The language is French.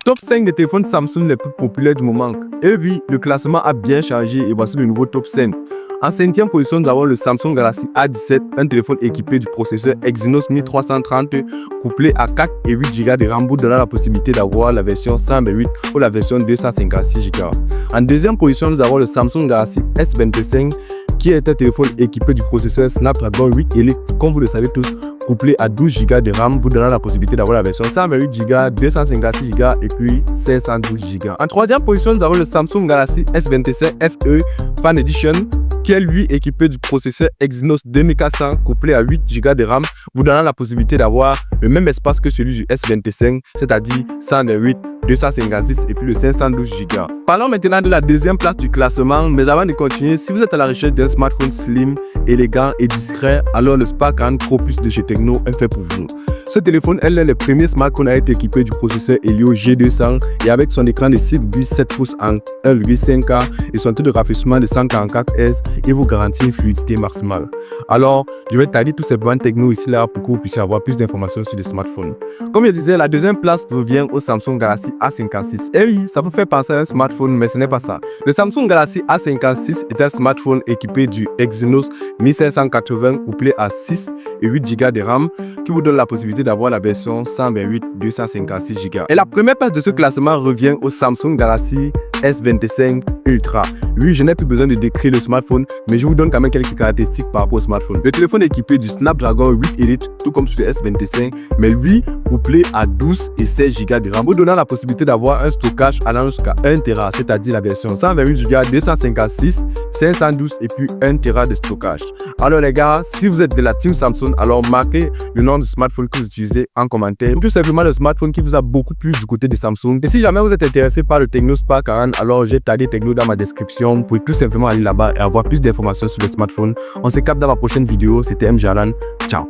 Top 5 des téléphones Samsung les plus populaires du moment. Et oui, le classement a bien changé et voici le nouveau top 5. En 5e position, nous avons le Samsung Galaxy A17, un téléphone équipé du processeur Exynos 1330 couplé à 4 et 8 Go de RAM, donnant la possibilité d'avoir la version 128 ou la version 256 Go. En 2e position, nous avons le Samsung Galaxy S25 qui est un téléphone équipé du processeur Snapdragon 8 Elite, comme vous le savez tous, couplé à 12 Go de RAM, vous donnant la possibilité d'avoir la version 128 Go, 256 Go et puis 512 Go. En 3e position, nous avons le Samsung Galaxy S25 FE Fan Edition, qui est lui équipé du processeur Exynos 2400 couplé à 8 Go de RAM, vous donnant la possibilité d'avoir le même espace que celui du S25, c'est-à-dire 128, 256 et puis le 512 Go. Parlons maintenant de la deuxième place du classement, mais avant de continuer, si vous êtes à la recherche d'un smartphone slim, élégant et discret, alors le Spark 40 Pro Plus de chez Tecno est fait pour vous. Ce téléphone est l'un des premiers smartphones à être équipé du processeur Helio G200 et avec son écran de 6,7 pouces en 1,5K et son taux de rafraîchissement de 144 Hz, il vous garantit une fluidité maximale. Alors, je vais tailler tous ces bandes Tecno ici là pour que vous puissiez avoir plus d'informations sur le smartphone. Comme je disais, la deuxième place revient au Samsung Galaxy A56. Et oui, ça vous fait penser à un smartphone, mais ce n'est pas ça. Le Samsung Galaxy A56 est un smartphone équipé du Exynos 1580 couplé à 6 et 8 Go de RAM qui vous donne la possibilité d'avoir la version 128 256 Go. Et la première place de ce classement revient au Samsung Galaxy S25 Ultra. Oui, je n'ai plus besoin de décrire le smartphone, mais je vous donne quand même quelques caractéristiques par rapport au smartphone. Le téléphone est équipé du Snapdragon 8 Elite, tout comme sur le S25, mais lui couplé à 12 et 16 Go de RAM, vous donnant la possibilité d'avoir un stockage allant jusqu'à 1 Tera, c'est-à-dire la version 128 Go, 256, 512 et puis 1 Tera de stockage. Alors les gars, si vous êtes de la team Samsung, alors marquez le nom du smartphone que vous utilisez en commentaire, ou tout simplement le smartphone qui vous a beaucoup plu du côté de Samsung. Et si jamais vous êtes intéressé par le Tecno Spark 40, alors j'ai tagué Tecno dans ma description pour tout simplement aller là-bas et avoir plus d'informations sur le smartphone. On se capte dans ma prochaine vidéo. C'était MJ Alan. Ciao.